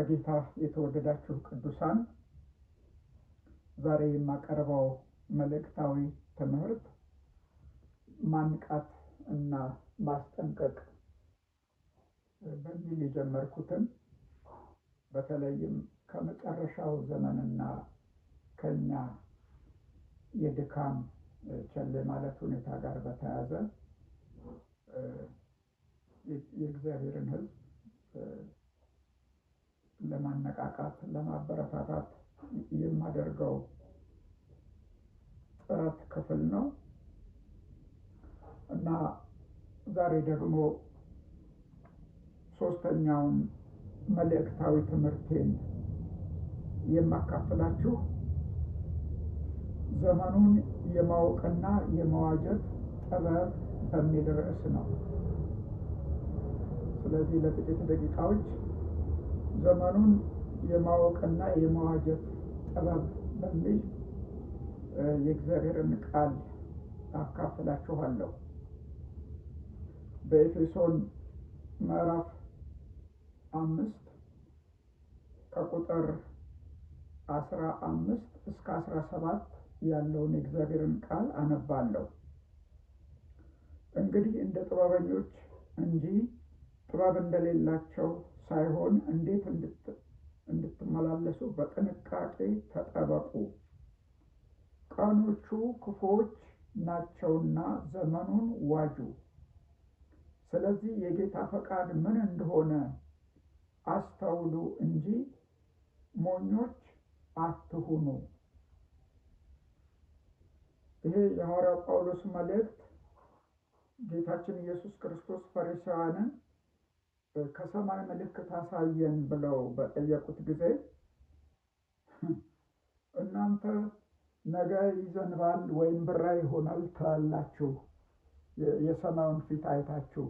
በጌታ የተወደዳችሁ ቅዱሳን ዛሬ የማቀርበው መልእክታዊ ትምህርት ማንቃት እና ማስጠንቀቅ በሚል የጀመርኩትን በተለይም ከመጨረሻው ዘመንና ከኛ የድካም ቸል ማለት ሁኔታ ጋር በተያያዘ የእግዚአብሔርን ሕዝብ ለማነቃቃት ለማበረታታት የማደርገው ጥረት ክፍል ነው እና ዛሬ ደግሞ ሶስተኛውን መልእክታዊ ትምህርቴን የማካፈላችሁ ዘመኑን የማወቅና የመዋጀት ጥበብ በሚል ርዕስ ነው። ስለዚህ ለጥቂት ደቂቃዎች ዘመኑን የማወቅና የመዋጀት ጥበብ በሚል የእግዚአብሔርን ቃል አካፍላችኋለሁ። በኤፌሶን ምዕራፍ 5 ከቁጥር 15 እስከ 17 ያለውን የእግዚአብሔርን ቃል አነባለሁ። እንግዲህ እንደ ጥበበኞች እንጂ ጥበብ እንደሌላቸው ሳይሆን እንዴት እንድትመላለሱ በጥንቃቄ ተጠበቁ። ቀኖቹ ክፉዎች ናቸውና ዘመኑን ዋጁ። ስለዚህ የጌታ ፈቃድ ምን እንደሆነ አስተውሉ እንጂ ሞኞች አትሁኑ። ይሄ የሐዋርያው ጳውሎስ መልእክት ጌታችን ኢየሱስ ክርስቶስ ፈሪሳውያንን ከሰማይ ምልክት አሳየን ብለው በጠየቁት ጊዜ እናንተ ነገ ይዘንባል ወይም ብራ ይሆናል ትላላችሁ የሰማዩን ፊት አይታችሁ፣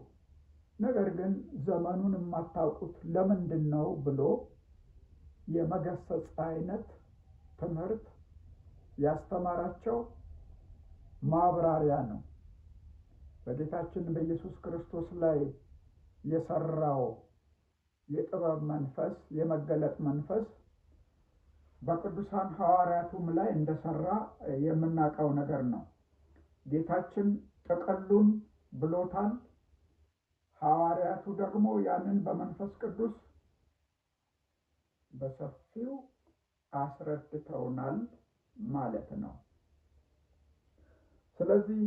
ነገር ግን ዘመኑን የማታውቁት ለምንድን ነው ብሎ የመገሰጽ አይነት ትምህርት ያስተማራቸው ማብራሪያ ነው። በጌታችን በኢየሱስ ክርስቶስ ላይ የሰራው የጥበብ መንፈስ የመገለጥ መንፈስ በቅዱሳን ሐዋርያቱም ላይ እንደሰራ የምናውቀው ነገር ነው። ጌታችን ጥቅሉን ብሎታል፣ ሐዋርያቱ ደግሞ ያንን በመንፈስ ቅዱስ በሰፊው አስረድተውናል ማለት ነው። ስለዚህ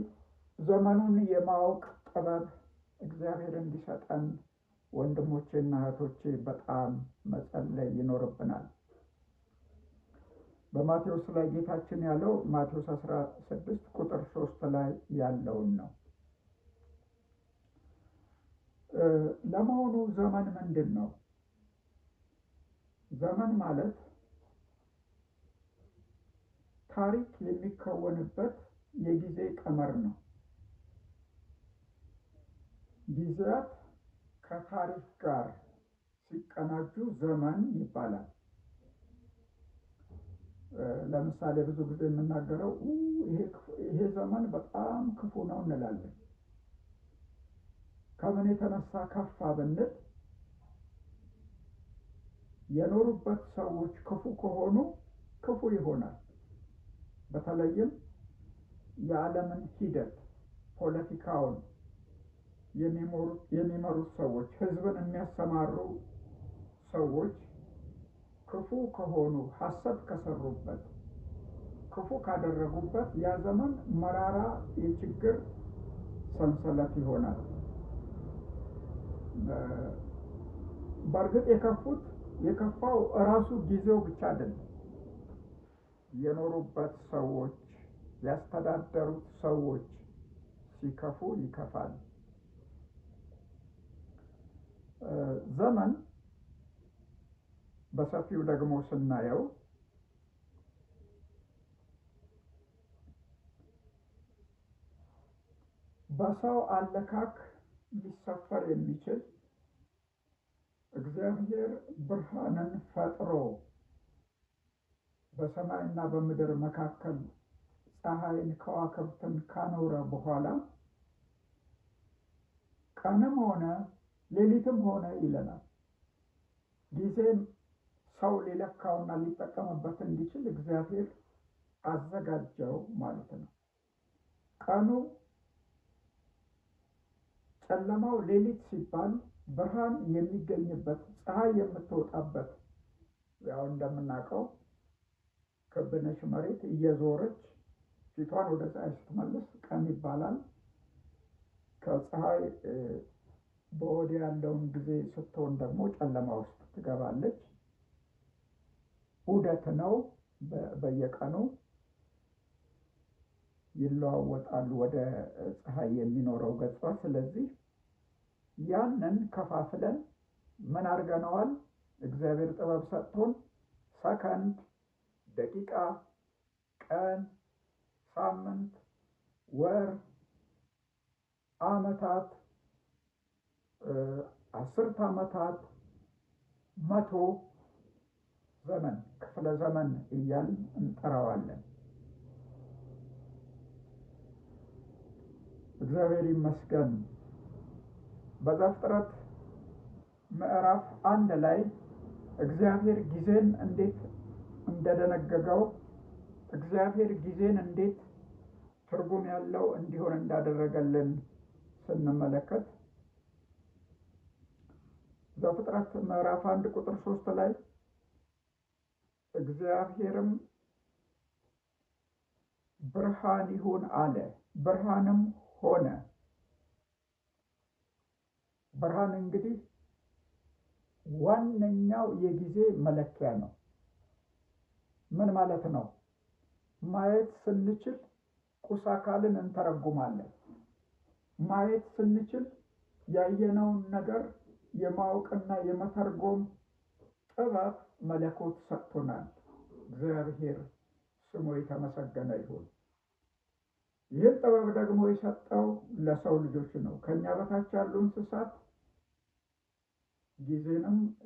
ዘመኑን የማወቅ ጥበብ እግዚአብሔር እንዲሰጠን ወንድሞቼና እህቶቼ በጣም መጸለይ ይኖርብናል። በማቴዎስ ላይ ጌታችን ያለው ማቴዎስ 16 ቁጥር 3 ላይ ያለውን ነው። ለመሆኑ ዘመን ምንድን ነው? ዘመን ማለት ታሪክ የሚከወንበት የጊዜ ቀመር ነው። ጊዜያት ከታሪክ ጋር ሲቀናጁ ዘመን ይባላል። ለምሳሌ ብዙ ጊዜ የምናገረው ይሄ ዘመን በጣም ክፉ ነው እንላለን። ከምን የተነሳ ከፋ ብንል የኖሩበት ሰዎች ክፉ ከሆኑ ክፉ ይሆናል። በተለይም የዓለምን ሂደት ፖለቲካውን የሚመሩት ሰዎች፣ ህዝብን የሚያሰማሩ ሰዎች ክፉ ከሆኑ፣ ሐሰት ከሰሩበት፣ ክፉ ካደረጉበት ያ ዘመን መራራ የችግር ሰንሰለት ይሆናል። በእርግጥ የከፋው እራሱ ጊዜው ብቻ አይደለም። የኖሩበት ሰዎች፣ ያስተዳደሩት ሰዎች ሲከፉ ይከፋል። ዘመን በሰፊው ደግሞ ስናየው በሰው አለካክ ሊሰፈር የሚችል እግዚአብሔር ብርሃንን ፈጥሮ በሰማይና በምድር መካከል ፀሐይን ከዋክብትን ካኖረ በኋላ ቀንም ሆነ ሌሊትም ሆነ ይለናል። ጊዜን ሰው ሊለካውና ሊጠቀምበት እንዲችል እግዚአብሔር አዘጋጀው ማለት ነው። ቀኑ ጨለማው ሌሊት ሲባል ብርሃን የሚገኝበት ፀሐይ የምትወጣበት ያው እንደምናውቀው ክብነሽ መሬት እየዞረች ፊቷን ወደ ፀሐይ ስትመልስ ቀን ይባላል። ከፀሐይ በወዲያ ያለውን ጊዜ ስትሆን ደግሞ ጨለማ ውስጥ ትገባለች። ዑደት ነው። በየቀኑ ይለዋወጣሉ ወደ ፀሐይ የሚኖረው ገጿ። ስለዚህ ያንን ከፋፍለን ምን አድርገነዋል? እግዚአብሔር ጥበብ ሰጥቶን ሰከንድ፣ ደቂቃ፣ ቀን፣ ሳምንት፣ ወር፣ ዓመታት፣ አስርት ዓመታት፣ መቶ ዘመን፣ ክፍለ ዘመን እያልን እንጠራዋለን። እግዚአብሔር ይመስገን። በዘፍጥረት ምዕራፍ 1 ላይ እግዚአብሔር ጊዜን እንዴት እንደደነገገው፣ እግዚአብሔር ጊዜን እንዴት ትርጉም ያለው እንዲሆን እንዳደረገልን ስንመለከት ዘፍጥረት ምዕራፍ 1 ቁጥር 3 ላይ እግዚአብሔርም ብርሃን ይሁን አለ፣ ብርሃንም ሆነ። ብርሃን እንግዲህ ዋነኛው የጊዜ መለኪያ ነው። ምን ማለት ነው? ማየት ስንችል ቁስ አካልን እንተረጉማለን። ማየት ስንችል ያየነውን ነገር የማወቅና የመተርጎም ጥበብ መለኮት ሰጥቶናል። እግዚአብሔር ስሙ የተመሰገነ ይሁን። ይህን ጥበብ ደግሞ የሰጠው ለሰው ልጆች ነው። ከኛ በታች ያሉ እንስሳት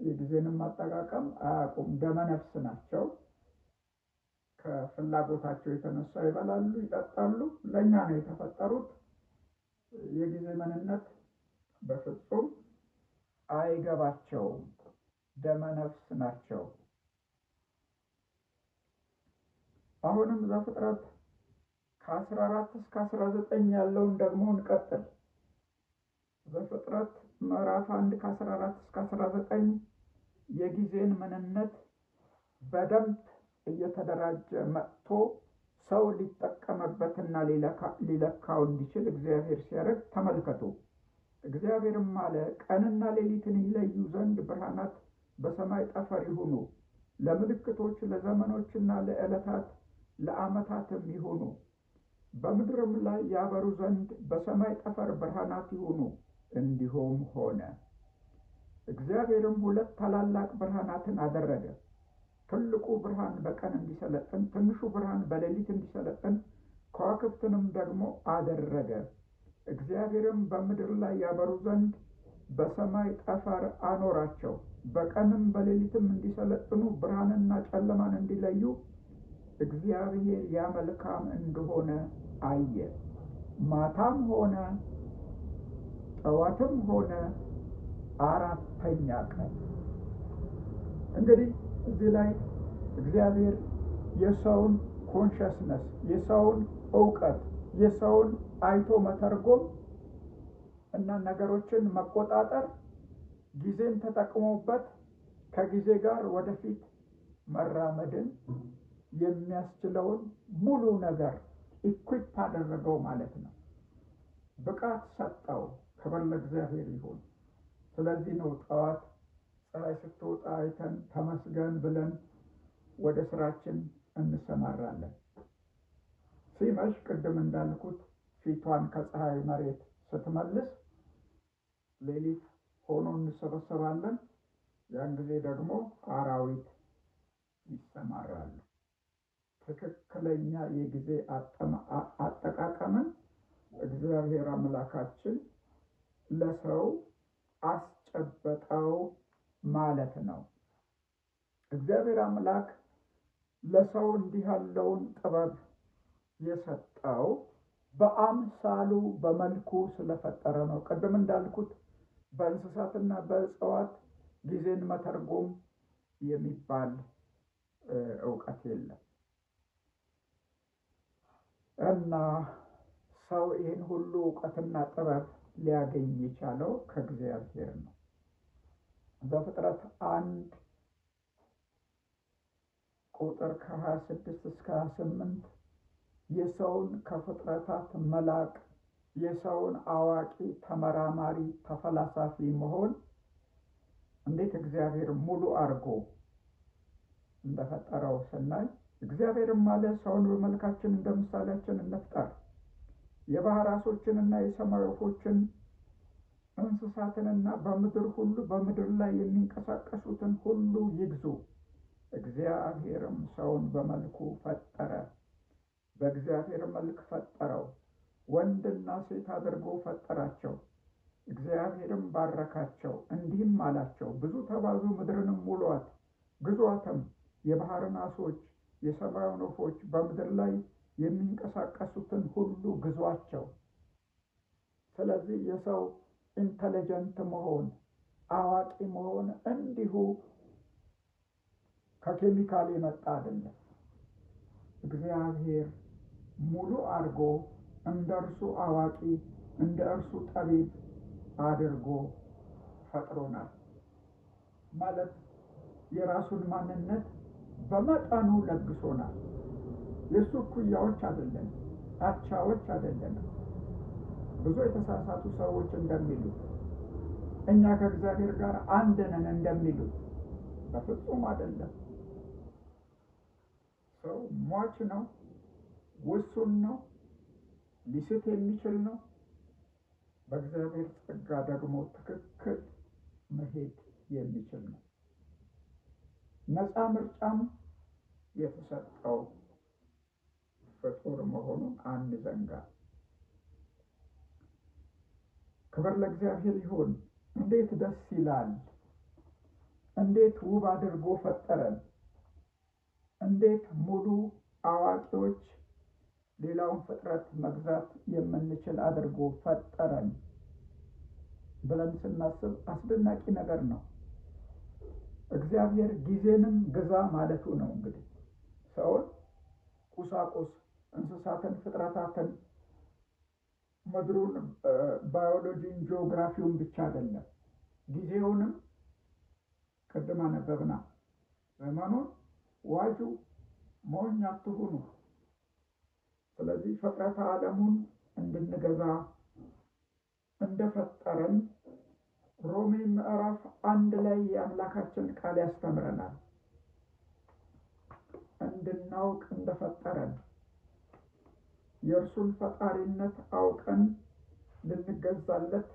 የጊዜንም አጠቃቀም አያውቁም። ደመነፍስ ናቸው። ከፍላጎታቸው የተነሳ ይበላሉ፣ ይጠጣሉ። ለእኛ ነው የተፈጠሩት። የጊዜ ምንነት በፍጹም አይገባቸውም። ደመነፍስ ናቸው። አሁንም ዘፍጥረት ከ14 እስከ 19 ያለውን ደግሞ እንቀጥል። ዘፍጥረት ምዕራፍ 1 ከ14 እስከ 19 የጊዜን ምንነት በደንብ እየተደራጀ መጥቶ ሰው ሊጠቀምበትና ሊለካው እንዲችል እግዚአብሔር ሲያደርግ ተመልከቱ። እግዚአብሔርም አለ፣ ቀንና ሌሊትን ይለዩ ዘንድ ብርሃናት በሰማይ ጠፈር ይሁኑ፣ ለምልክቶች፣ ለዘመኖችና ለዕለታት፣ ለዓመታትም ይሁኑ። በምድርም ላይ ያበሩ ዘንድ በሰማይ ጠፈር ብርሃናት ይሁኑ። እንዲሁም ሆነ። እግዚአብሔርም 2 ታላላቅ ብርሃናትን አደረገ። ትልቁ ብርሃን በቀን እንዲሰለጥን፣ ትንሹ ብርሃን በሌሊት እንዲሰለጥን፣ ከዋክብትንም ደግሞ አደረገ። እግዚአብሔርም በምድር ላይ ያበሩ ዘንድ በሰማይ ጠፈር አኖራቸው። በቀንም በሌሊትም እንዲሰለጥኑ፣ ብርሃንና ጨለማን እንዲለዩ እግዚአብሔር ያ መልካም እንደሆነ አየ። ማታም ሆነ ጠዋትም ሆነ 4ኛ ቀን። እንግዲህ እዚህ ላይ እግዚአብሔር የሰውን ኮንሽስነስ፣ የሰውን ዕውቀት፣ የሰውን አይቶ መተርጎም እና ነገሮችን መቆጣጠር ጊዜን ተጠቅሞበት ከጊዜ ጋር ወደፊት መራመድን የሚያስችለውን ሙሉ ነገር ኢኩዊፕ አደረገው ማለት ነው። ብቃት ሰጠው። ክብር ለእግዚአብሔር ይሁን። ስለዚህ ነው ጠዋት ፀሐይ ስትወጣ አይተን ተመስገን ብለን ወደ ስራችን እንሰማራለን። ሲመሽ ቅድም እንዳልኩት ፊቷን ከፀሐይ መሬት ስትመልስ ሌሊት ሆኖ እንሰበሰባለን። ያን ጊዜ ደግሞ አራዊት ይሰማራሉ። ትክክለኛ የጊዜ አጠቃቀምን እግዚአብሔር አምላካችን ለሰው አስጨበጠው ማለት ነው። እግዚአብሔር አምላክ ለሰው እንዲህ ያለውን ጥበብ የሰጠው በአምሳሉ በመልኩ ስለፈጠረ ነው። ቅድም እንዳልኩት በእንስሳትና በእጽዋት ጊዜን መተርጎም የሚባል እውቀት የለም እና ሰው ይህን ሁሉ እውቀትና ጥበብ ሊያገኝ የቻለው ከእግዚአብሔር ነው። ዘፍጥረት 1 ቁጥር ከ26 እስከ 28 የሰውን ከፍጥረታት መላቅ፣ የሰውን አዋቂ፣ ተመራማሪ፣ ተፈላሳፊ መሆን እንዴት እግዚአብሔር ሙሉ አድርጎ እንደፈጠረው ስናይ እግዚአብሔርም አለ ሰውን በመልካችን እንደ ምሳሌያችን እንፍጠር፣ የባህር ዓሦችንና የሰማይ ወፎችን እንስሳትንና በምድር ሁሉ በምድር ላይ የሚንቀሳቀሱትን ሁሉ ይግዙ። እግዚአብሔርም ሰውን በመልኩ ፈጠረ፣ በእግዚአብሔር መልክ ፈጠረው፣ ወንድና ሴት አድርጎ ፈጠራቸው። እግዚአብሔርም ባረካቸው፣ እንዲህም አላቸው፣ ብዙ ተባዙ፣ ምድርንም ሙሉአት፣ ግዙአትም፣ የባህርን ዓሦች፣ የሰማዩን ወፎች፣ በምድር ላይ የሚንቀሳቀሱትን ሁሉ ግዟቸው። ስለዚህ የሰው ኢንተለጀንት መሆን፣ አዋቂ መሆን እንዲሁ ከኬሚካል የመጣ አይደለም። እግዚአብሔር ሙሉ አድርጎ እንደ እርሱ አዋቂ እንደ እርሱ ጠቢብ አድርጎ ፈጥሮናል። ማለት የራሱን ማንነት በመጠኑ ለግሶናል። የእሱ እኩያዎች አይደለም፣ አቻዎች አይደለም። ብዙ የተሳሳቱ ሰዎች እንደሚሉት እኛ ከእግዚአብሔር ጋር አንድ ነን እንደሚሉት በፍጹም አይደለም። ሰው ሟች ነው፣ ውሱን ነው፣ ሊስት የሚችል ነው። በእግዚአብሔር ጸጋ ደግሞ ትክክል መሄድ የሚችል ነው። ነፃ ምርጫም የተሰጠው ፍጡር መሆኑን አንዘንጋ። ክብር ለእግዚአብሔር ይሁን። እንዴት ደስ ይላል! እንዴት ውብ አድርጎ ፈጠረን! እንዴት ሙሉ አዋቂዎች፣ ሌላውን ፍጥረት መግዛት የምንችል አድርጎ ፈጠረን ብለን ስናስብ አስደናቂ ነገር ነው። እግዚአብሔር ጊዜንም ግዛ ማለቱ ነው። እንግዲህ ሰውን፣ ቁሳቁስ፣ እንስሳትን፣ ፍጥረታትን፣ ምድሩን፣ ባዮሎጂን፣ ጂኦግራፊውን ብቻ አይደለም፣ ጊዜውንም ቅድም አነበብና ዘመኑን ዋጁ፣ ሞኝ አትሁኑ። ስለዚህ ፍጥረተ ዓለሙን እንድንገዛ እንደፈጠረን ሮሜ ምዕራፍ 1 ላይ የአምላካችን ቃል ያስተምረናል። እንድናውቅ እንደፈጠረን የእርሱን ፈጣሪነት አውቀን ልንገዛለት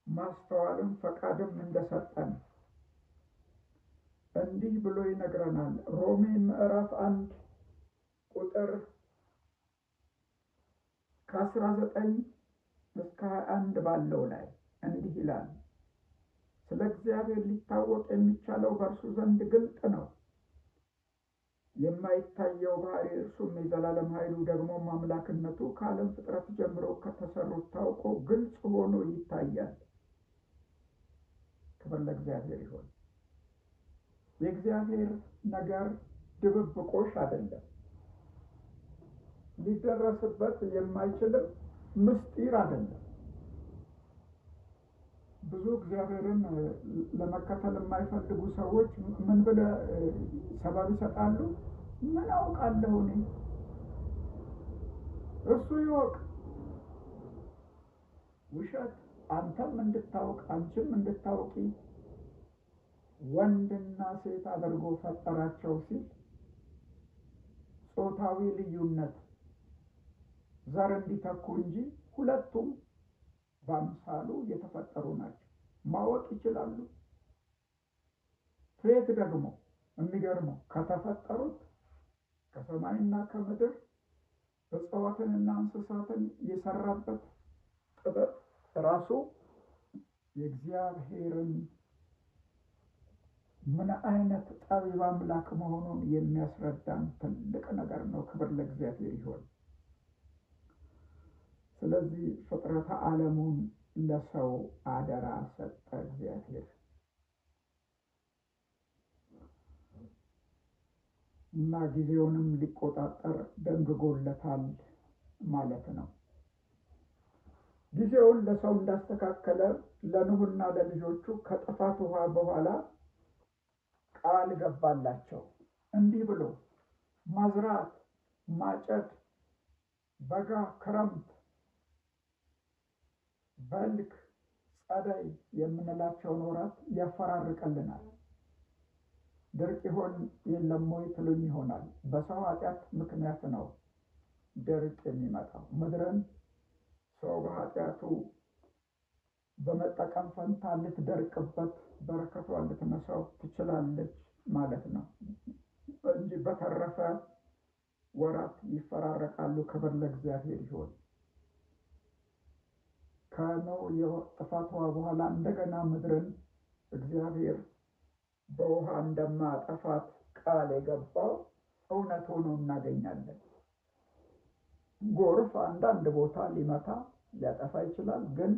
ማስተዋልም ፈቃድም እንደሰጠን እንዲህ ብሎ ይነግረናል። ሮሜ ምዕራፍ 1 ቁጥር ከ19 እስከ 21 ባለው ላይ እንዲህ ይላል። ስለ እግዚአብሔር ሊታወቅ የሚቻለው በእርሱ ዘንድ ግልጥ ነው። የማይታየው ባህሪ እርሱም የዘላለም ኃይሉ ደግሞ አምላክነቱ ከዓለም ፍጥረት ጀምሮ ከተሰሩት ታውቆ ግልጽ ሆኖ ይታያል። ክብር ለእግዚአብሔር ይሁን። የእግዚአብሔር ነገር ድብብቆሽ አይደለም፣ ሊደረስበት የማይችልም ምስጢር አይደለም። ብዙ እግዚአብሔርን ለመከተል የማይፈልጉ ሰዎች ምን ብለው ሰበብ ይሰጣሉ? ምን አውቃለሁ እኔ፣ እሱ ይወቅ። ውሸት። አንተም እንድታውቅ አንቺም እንድታውቂ ወንድና ሴት አድርጎ ፈጠራቸው ሲል ጾታዊ ልዩነት ዘር እንዲተኩ እንጂ ሁለቱም በአምሳሉ የተፈጠሩ ናቸው። ማወቅ ይችላሉ። ሴት ደግሞ የሚገርመው ከተፈጠሩት ከሰማይና ከምድር እጽዋትንና እንስሳትን የሰራበት ጥበብ ራሱ የእግዚአብሔርን ምን አይነት ጠቢብ አምላክ መሆኑን የሚያስረዳን ትልቅ ነገር ነው። ክብር ለእግዚአብሔር ይሁን። ስለዚህ ፍጥረተ ዓለሙን ለሰው አደራ ሰጠ እግዚአብሔር። እና ጊዜውንም ሊቆጣጠር ደንግጎለታል ማለት ነው። ጊዜውን ለሰው እንዳስተካከለ ለኖህና ለልጆቹ ከጥፋት ውሃ በኋላ ቃል ገባላቸው እንዲህ ብሎ ማዝራት፣ ማጨድ፣ በጋ፣ ክረምት፣ በልግ፣ ጸደይ የምንላቸውን ወራት ያፈራርቅልናል። ድርቅ ይሆን የለም ወይ ትሉኝ ይሆናል። በሰው ኃጢአት ምክንያት ነው ድርቅ የሚመጣው። ምድርን ሰው በኃጢአቱ በመጠቀም ፈንታ ልትደርቅበት በረከቷን ልትነሳው ትችላለች ማለት ነው እንጂ በተረፈ ወራት ይፈራረቃሉ። ክብር ለእግዚአብሔር ይሁን። ከኖህ የጥፋት ውሃ በኋላ እንደገና ምድርን እግዚአብሔር በውሃ እንደማያጠፋት ቃል የገባው እውነት ሆኖ እናገኛለን። ጎርፍ አንዳንድ ቦታ ሊመታ ሊያጠፋ ይችላል፣ ግን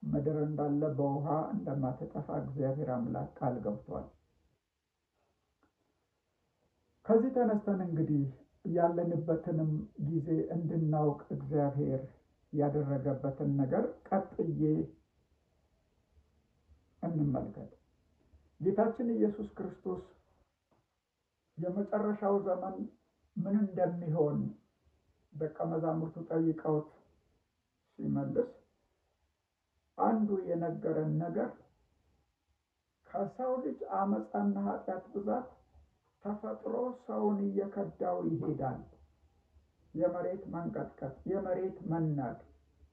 ምድር እንዳለ በውሃ እንደማትጠፋ እግዚአብሔር አምላክ ቃል ገብቷል። ከዚህ ተነስተን እንግዲህ ያለንበትንም ጊዜ እንድናውቅ እግዚአብሔር ያደረገበትን ነገር ቀጥዬ እንመልከት። ጌታችን ኢየሱስ ክርስቶስ የመጨረሻው ዘመን ምን እንደሚሆን ደቀ መዛሙርቱ ጠይቀውት ሲመልስ አንዱ የነገረን ነገር ከሰው ልጅ አመፃና ኃጢአት ብዛት ተፈጥሮ ሰውን እየከዳው ይሄዳል። የመሬት መንቀጥቀጥ፣ የመሬት መናድ፣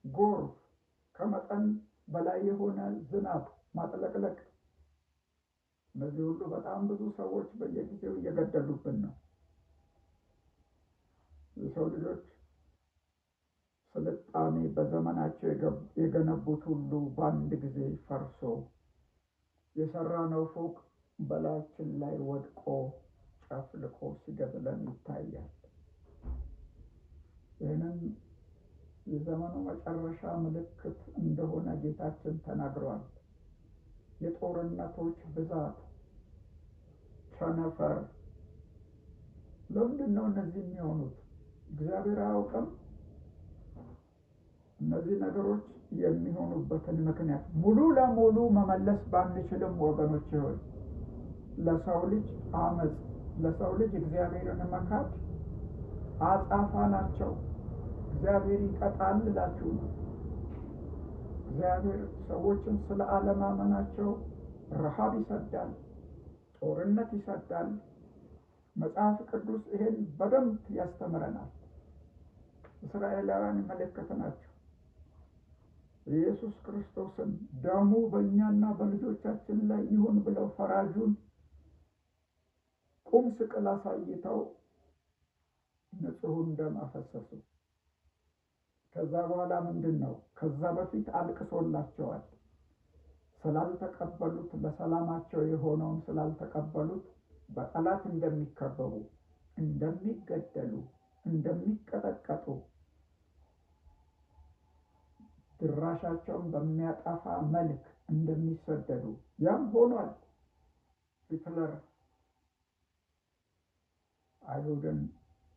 ጎርፍ፣ ከመጠን በላይ የሆነ ዝናብ፣ ማጥለቅለቅ፣ እነዚህ ሁሉ በጣም ብዙ ሰዎች በየጊዜው እየገደሉብን ነው። የሰው ልጆች ስልጣኔ በዘመናቸው የገነቡት ሁሉ በአንድ ጊዜ ፈርሶ የሰራነው ፎቅ በላያችን ላይ ወድቆ ጨፍልቆ ሲገድለን ይታያል። ይህንን የዘመኑ መጨረሻ ምልክት እንደሆነ ጌታችን ተናግሯል። የጦርነቶች ብዛት፣ ቸነፈር። ለምንድን ነው እነዚህ የሚሆኑት? እግዚአብሔር አያውቅም? እነዚህ ነገሮች የሚሆኑበትን ምክንያት ሙሉ ለሙሉ መመለስ ባንችልም ወገኖች ሆይ ለሰው ልጅ አመፅ፣ ለሰው ልጅ እግዚአብሔርን መካድ አጻፋ ናቸው። እግዚአብሔር ይቀጣል እላችሁ ነው። እግዚአብሔር ሰዎችን ስለ አለማመናቸው ረሃብ ይሰዳል፣ ጦርነት ይሰዳል። መጽሐፍ ቅዱስ ይሄን በደንብ ያስተምረናል። እስራኤላውያን ምልክት ናቸው። ኢየሱስ ክርስቶስን ደሙ በእኛና በልጆቻችን ላይ ይሁን ብለው ፈራጁን ቁም ስቅል አሳይተው ንጹሑን ደም አፈሰሱ። ከዛ በኋላ ምንድን ነው? ከዛ በፊት አልቅሶላቸዋል። ስላልተቀበሉት፣ ለሰላማቸው የሆነውን ስላልተቀበሉት በጠላት እንደሚከበቡ፣ እንደሚገደሉ፣ እንደሚቀጠቀጡ፣ ድራሻቸውን በሚያጠፋ መልክ እንደሚሰደዱ ያም ሆኗል። ሂትለር አይሁድን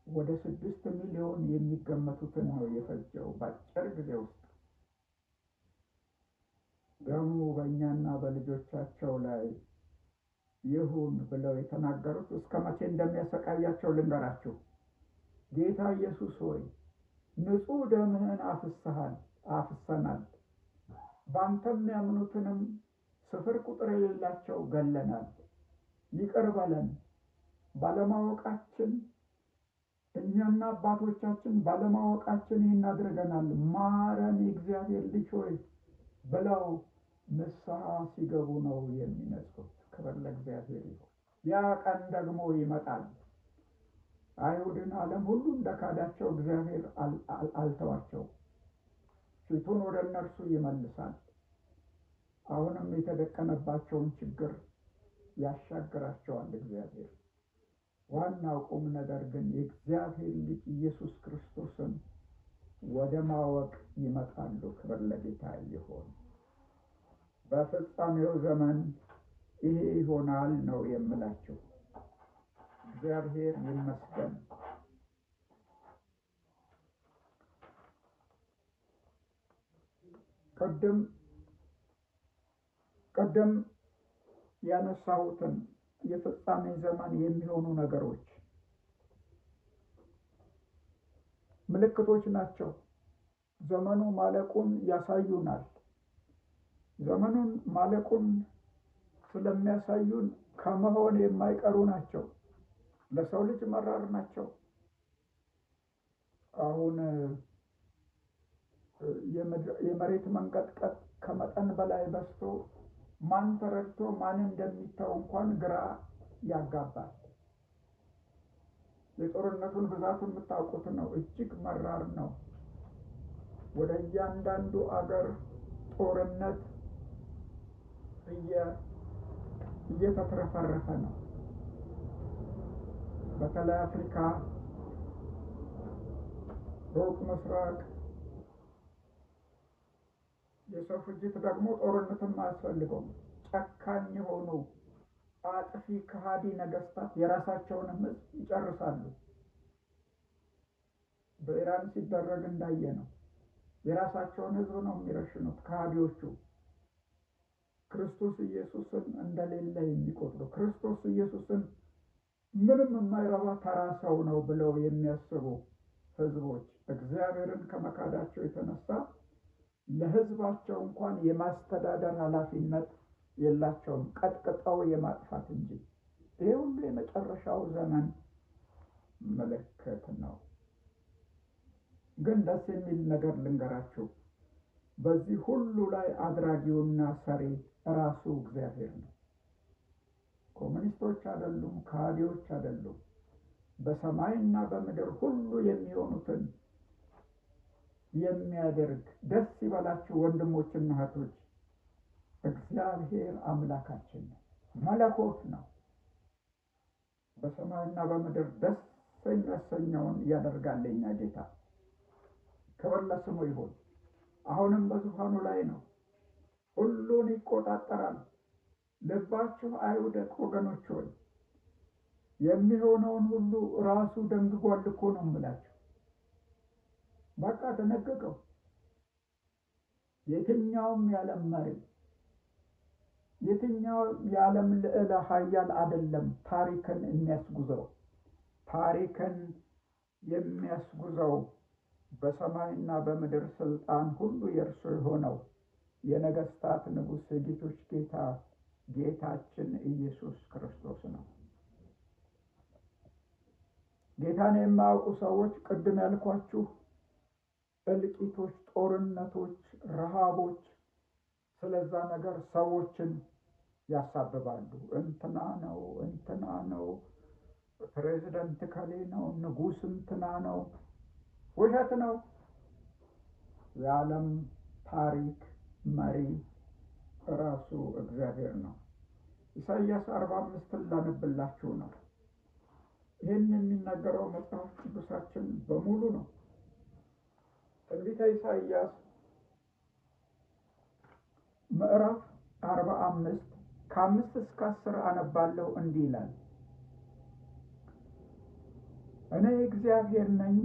ወደ 6 ሚሊዮን የሚገመቱትን ነው የፈጀው በአጭር ጊዜ ውስጥ። ደሙ በእኛና በልጆቻቸው ላይ ይሁን ብለው የተናገሩት እስከ መቼ እንደሚያሰቃያቸው ልንገራችሁ። ጌታ ኢየሱስ ሆይ ንጹሕ ደምህን አፍሰናል፣ በአንተም ያምኑትንም ስፍር ቁጥር የሌላቸው ገለናል። ይቅር በለን፣ ባለማወቃችን እኛና አባቶቻችን ባለማወቃችን ይህን አድርገናል፣ ማረን የእግዚአብሔር ልጅ ሆይ ብለው ንስሐ ሲገቡ ነው የሚነጹት። ክብር ለእግዚአብሔር ይሁን። ያ ቀን ደግሞ ይመጣል። አይሁድን ዓለም ሁሉ እንደካዳቸው እግዚአብሔር አልተዋቸው፣ ፊቱን ወደ እነርሱ ይመልሳል። አሁንም የተደቀነባቸውን ችግር ያሻግራቸዋል እግዚአብሔር። ዋናው ቁም ነገር ግን የእግዚአብሔር ልጅ ኢየሱስ ክርስቶስን ወደ ማወቅ ይመጣሉ። ክብር ለጌታ ይሁን። በፍጻሜው ዘመን ይሄ ይሆናል ነው የምላችሁ። እግዚአብሔር ይመስገን። ቅድም ያነሳሁትን የፍጻሜ ዘመን የሚሆኑ ነገሮች ምልክቶች ናቸው። ዘመኑ ማለቁን ያሳዩናል። ዘመኑን ማለቁን ስለሚያሳዩን ከመሆን የማይቀሩ ናቸው። ለሰው ልጅ መራር ናቸው። አሁን የመሬት መንቀጥቀጥ ከመጠን በላይ በዝቶ ማን ተረድቶ ማን እንደሚተው እንኳን ግራ ያጋባል። የጦርነቱን ብዛቱን የምታውቁት ነው። እጅግ መራር ነው። ወደ እያንዳንዱ አገር ጦርነት እየተትረፈረፈ ነው። በተለይ አፍሪካ፣ ሩቅ ምስራቅ የሰው ፍጅት ደግሞ ጦርነትም አያስፈልገውም። ጨካኝ የሆኑ አጥፊ ከሃዲ ነገስታት የራሳቸውንም ሕዝብ ይጨርሳሉ። በኢራን ሲደረግ እንዳየ ነው። የራሳቸውን ሕዝብ ነው የሚረሽኑት ከሃዲዎቹ። ክርስቶስ ኢየሱስን እንደሌለ የሚቆጥሩ ክርስቶስ ኢየሱስን ምንም የማይረባ ተራ ሰው ነው ብለው የሚያስቡ ሕዝቦች እግዚአብሔርን ከመካዳቸው የተነሳ ለሕዝባቸው እንኳን የማስተዳደር ኃላፊነት የላቸውም፣ ቀጥቅጠው የማጥፋት እንጂ። ይሄ ሁሉ የመጨረሻው ዘመን ምልክት ነው። ግን ደስ የሚል ነገር ልንገራችሁ። በዚህ ሁሉ ላይ አድራጊውና ሰሪ ራሱ እግዚአብሔር ነው። ኮሙኒስቶች አይደሉም፣ ከሃዲዎች አይደሉም። በሰማይና በምድር ሁሉ የሚሆኑትን የሚያደርግ ደስ ይበላችሁ ወንድሞችና እህቶች፣ እግዚአብሔር አምላካችን ነው። መለኮት ነው። በሰማይና በምድር ደስ የሚያሰኘውን ያደርጋል የኛ ጌታ። ክብር ለስሙ ይሁን። አሁንም በዙፋኑ ላይ ነው። ሁሉን ይቆጣጠራል። ልባችሁ አይውደቅ ወገኖች ሆይ፣ የሚሆነውን ሁሉ ራሱ ደንግጓል እኮ ነው የምላችሁ። በቃ ደነገገው። የትኛውም የዓለም መሪ፣ የትኛውም የዓለም ልዕለ ኃያል አይደለም ታሪክን የሚያስጉዘው። ታሪክን የሚያስጉዘው በሰማይና በምድር ስልጣን ሁሉ የእርሱ የሆነው የነገስታት ንጉሥ የጌቶች ጌታ ጌታችን ኢየሱስ ክርስቶስ ነው። ጌታን የማያውቁ ሰዎች ቅድም ያልኳችሁ እልቂቶች፣ ጦርነቶች፣ ረሃቦች ስለዛ ነገር ሰዎችን ያሳብባሉ። እንትና ነው፣ ፕሬዝደንት ከሌ ነው፣ ንጉሥ እንትና ነው። ውሸት ነው። የዓለም ታሪክ መሪ ራሱ እግዚአብሔር ነው። ኢሳይያስ 45 ላነብላችሁ ነው። ይህን የሚናገረው መጽሐፍ ቅዱሳችን በሙሉ ነው። ትንቢተ ኢሳይያስ ምዕራፍ 45 ከ5 እስከ 10 አነባለሁ። እንዲህ ይላል። እኔ እግዚአብሔር ነኝ፣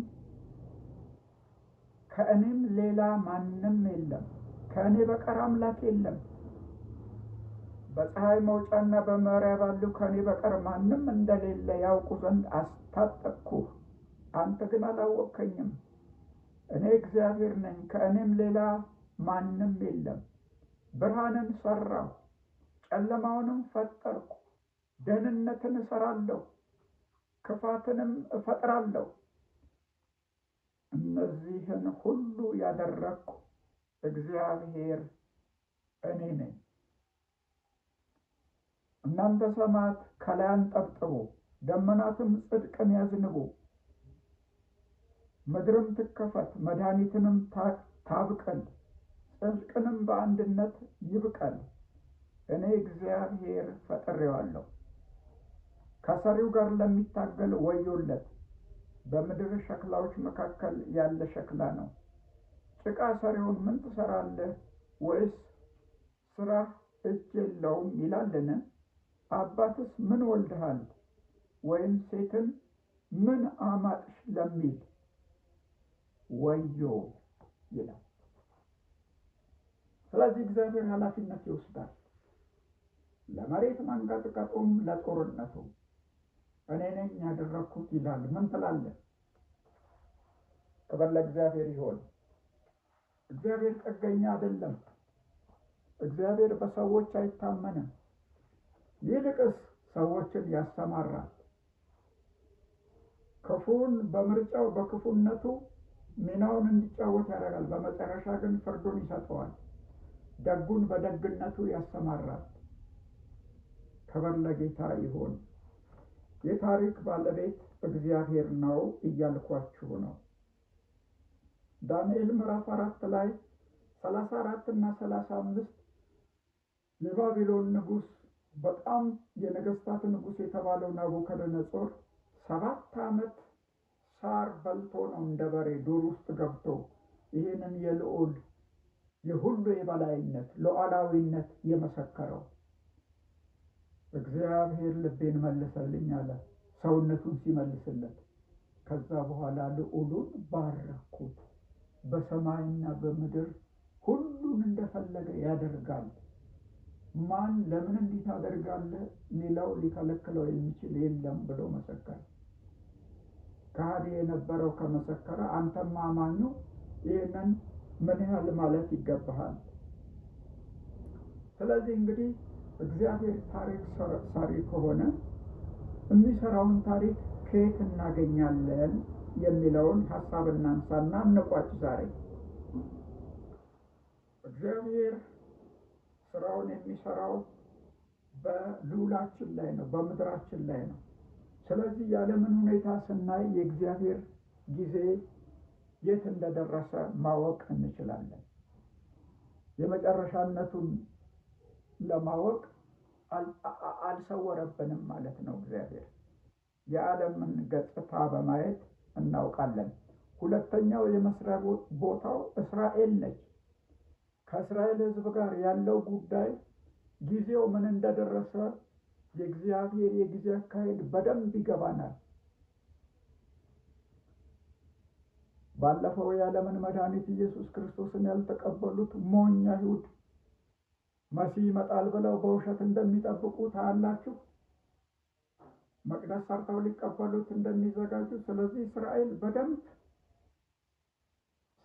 ከእኔም ሌላ ማንም የለም፣ ከእኔ በቀር አምላክ የለም። በፀሐይ መውጫና በመግቢያ ባሉ ከእኔ በቀር ማንም እንደሌለ ያውቁ ዘንድ አስታጠቅኩህ፣ አንተ ግን አላወቅከኝም። እኔ እግዚአብሔር ነኝ፣ ከእኔም ሌላ ማንም የለም። ብርሃንን ሰራሁ፣ ጨለማውንም ፈጠርኩ። ደህንነትን እሰራለሁ፣ ክፋትንም እፈጥራለሁ። እነዚህን ሁሉ ያደረግኩ እግዚአብሔር እኔ ነኝ። እናንተ ሰማያት ከላይ አንጠብጥቡ፣ ደመናትም ጽድቅን ያዝንቡ። ምድርም ትከፈት፣ መድኃኒትንም ታብቅል፣ ጽድቅንም በአንድነት ይብቀል። እኔ እግዚአብሔር ፈጥሬዋለሁ። ከሰሪው ጋር ለሚታገል ወዮለት። በምድር ሸክላዎች መካከል ያለ ሸክላ ነው። ጭቃ ሰሪውን ምን ትሰራለህ? ወይስ ስራህ እጅ የለውም ይላልን? አባትስ ምን ወልደሃል? ወይም ሴትን ምን አማጥሽ ለሚል ወዮ ይላል። ስለዚህ እግዚአብሔር ኃላፊነት ይወስዳል። ለመሬት መንቀጥቀጡም ለጦርነቱ እኔ ነኝ ያደረኩት ይላል። ምን ትላለህ? ክብር ለእግዚአብሔር ይሁን። እግዚአብሔር ጥገኛ አይደለም። እግዚአብሔር በሰዎች አይታመንም። ይልቅስ ሰዎችን ያሰማራል። ክፉን በምርጫው በክፉነቱ ሚናውን እንዲጫወት ያደርጋል። በመጨረሻ ግን ፍርዱን ይሰጠዋል። ደጉን በደግነቱ ያሰማራል። ክብር ለጌታ ይሁን። የታሪክ ባለቤት እግዚአብሔር ነው እያልኳችሁ ነው። ዳንኤል ምዕራፍ 4 ላይ 34 እና 35 የባቢሎን ንጉሥ በጣም የነገስታት ንጉሥ የተባለው ናቡከደነጾር 7 ዓመት ሳር በልቶ ነው እንደ በሬ ዱር ውስጥ ገብቶ ይህንን የልዑል የሁሉ የበላይነት ሉዓላዊነት የመሰከረው። እግዚአብሔር ልቤን መለሰልኝ አለ ሰውነቱን ሲመልስለት። ከዛ በኋላ ልዑሉን ባረኩት። በሰማይና በምድር ሁሉን እንደፈለገ ያደርጋል። ማን ለምን እንዲህ ታደርጋለህ ሌላው ሊከለክለው የሚችል የለም ብሎ መሰከረ። ከሃዲ የነበረው ከመሰከረ አንተም አማኙ ይህንን ምን ያህል ማለት ይገባሃል። ስለዚህ እንግዲህ እግዚአብሔር ታሪክ ሰሪ ከሆነ የሚሰራውን ታሪክ ከየት እናገኛለን የሚለውን ሐሳብ እናንሳና እንቋጭ። ዛሬ እግዚአብሔር ስራውን የሚሰራው በልዑላችን ላይ ነው፣ በምድራችን ላይ ነው። ስለዚህ የዓለምን ሁኔታ ስናይ የእግዚአብሔር ጊዜ የት እንደደረሰ ማወቅ እንችላለን። የመጨረሻነቱን ለማወቅ አልሰወረብንም ማለት ነው። እግዚአብሔር የዓለምን ገጽታ በማየት እናውቃለን። ሁለተኛው የመስሪያ ቦታው እስራኤል ነች። ከእስራኤል ሕዝብ ጋር ያለው ጉዳይ ጊዜው ምን እንደደረሰ የእግዚአብሔር የጊዜ አካሄድ በደንብ ይገባናል። ባለፈው የዓለምን መድኃኒት ኢየሱስ ክርስቶስን ያልተቀበሉት ሞኝ አይሁድ መሲህ ይመጣል ብለው በውሸት እንደሚጠብቁ ታያላችሁ። መቅደስ ሰርተው ሊቀበሉት እንደሚዘጋጁ። ስለዚህ እስራኤል በደንብ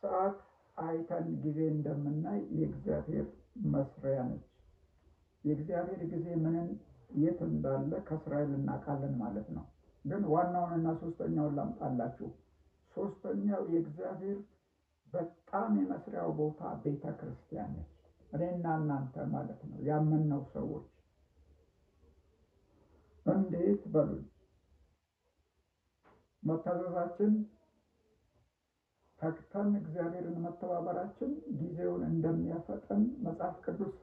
ሰዓት አይተን ጊዜ እንደምናይ የእግዚአብሔር መስሪያ ነች። የእግዚአብሔር ጊዜ ምንን የት እንዳለ ከእስራኤል እናውቃለን ማለት ነው። ግን ዋናውንና ሶስተኛውን ላምጣላችሁ። ሶስተኛው የእግዚአብሔር በጣም የመስሪያው ቦታ ቤተ ክርስቲያን ነች። እኔና እናንተ ማለት ነው፣ ያመንነው ሰዎች። እንዴት በሉኝ። መታዘዛችን፣ ተግተን እግዚአብሔርን መተባበራችን ጊዜውን እንደሚያፈጥን መጽሐፍ ቅዱስ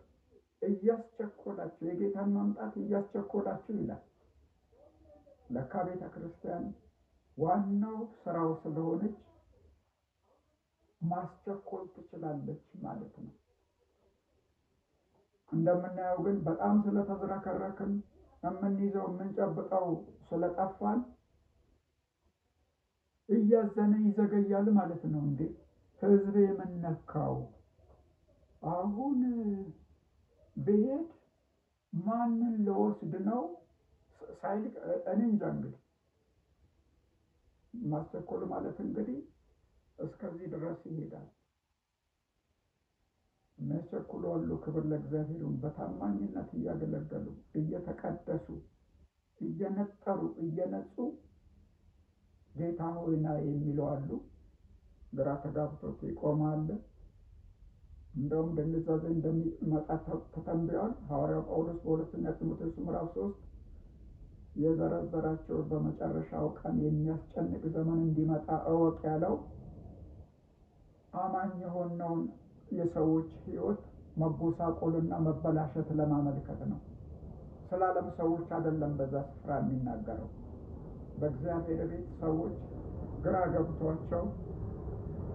እያስቸኮላችሁ የጌታን ማምጣት እያስቸኮላችሁ ይላል። ለካ ቤተ ክርስቲያን ዋናው ስራው ስለሆነች ማስቸኮል ትችላለች ማለት ነው። እንደምናየው ግን በጣም ስለተዝረከረክን የምንይዘው የምንጨብጠው ስለጠፋን እያዘነ ይዘገያል ማለት ነው። እንዴ ህዝቤ ምን ነካው? አሁን ብሄድ ማንን ልወስድ ነው ሳይል እኔ እንጃ። እንግዲህ ማስቸኮል ማለት እንግዲህ እስከዚህ ድረስ ይሄዳል። የሚያስቸኩሉ አሉ። ክብር ለእግዚአብሔር ይሁን። በታማኝነት እያገለገሉ እየተቀደሱ እየነጠሩ እየነጹ ጌታ ሆይ ና የሚሉ አሉ። ግራ ተጋብቶት ይቆማል። እንደውም በንዛዜ እንደሚመጣ ተተንብዮአል። ሐዋርያው ጳውሎስ በሁለተኛ ጢሞቴዎስ ምዕራፍ 3 የዘረዘራቸው በመጨረሻው ቀን የሚያስጨንቅ ዘመን እንዲመጣ እወቅ ያለው አማኝ የሆነውን የሰዎች ህይወት መጎሳቆልና መበላሸት ለማመልከት ነው። ስለ ዓለም ሰዎች አይደለም በዛ ስፍራ የሚናገረው። በእግዚአብሔር ቤት ሰዎች ግራ ገብቷቸው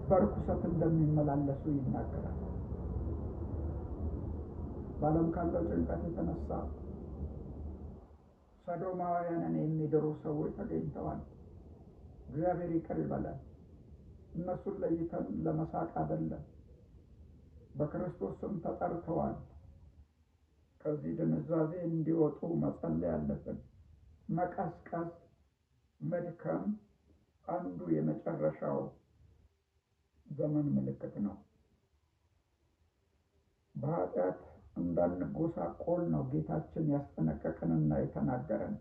በርኩሰት እንደሚመላለሱ ይናገራል። በዓለም ካለው ጭንቀት የተነሳ ሰዶማውያንን የሚድሩ ሰዎች ተገኝተዋል። እግዚአብሔር ይቅር ይበላል። እነሱን ለይተን ለመሳቅ አይደለም። በክርስቶስ ስም ተጠርተዋል። ከዚህ ድንዛዜ እንዲወጡ መጸለይ አለብን። መቀስቀስ፣ መድከም አንዱ የመጨረሻው ዘመን ምልክት ነው። በኃጢአት እንዳንጎሳቆል ነው ጌታችን ያስጠነቀቀንና የተናገረን።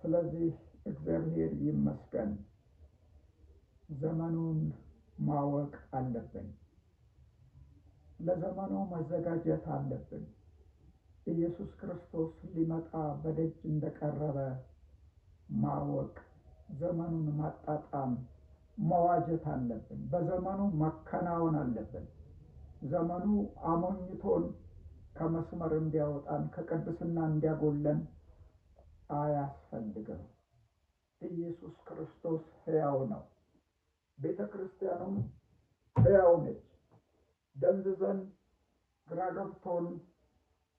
ስለዚህ እግዚአብሔር ይመስገን፣ ዘመኑን ማወቅ አለብን። ለዘመኑ መዘጋጀት አለብን። ኢየሱስ ክርስቶስ ሊመጣ በደጅ እንደቀረበ ማወቅ፣ ዘመኑን ማጣጣም፣ መዋጀት አለብን። በዘመኑ መከናወን አለብን። ዘመኑ አሞኝቶን ከመስመር እንዲያወጣን ከቅድስና እንዲያጎለን አያስፈልግም። ኢየሱስ ክርስቶስ ሕያው ነው። ቤተ ክርስቲያኑም ሕያው ነች። ደንዝዘን ግራ ገብቶን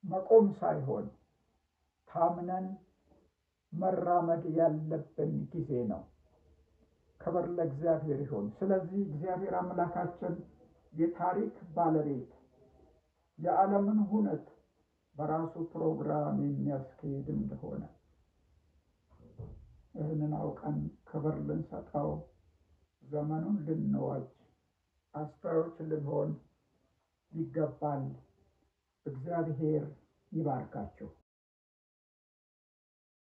መቆም ሳይሆን ታምነን መራመድ ያለብን ጊዜ ነው። ክብር ለእግዚአብሔር ይሁን። ስለዚህ እግዚአብሔር አምላካችን የታሪክ ባለቤት፣ የዓለምን ሁነት በራሱ ፕሮግራም የሚያስኬድ እንደሆነ ይህንን አውቀን ክብር ልንሰጠው፣ ዘመኑን ልንዋጅ፣ አስተዋዮች ልንሆን ይገባል። እግዚአብሔር ይባርካችሁ።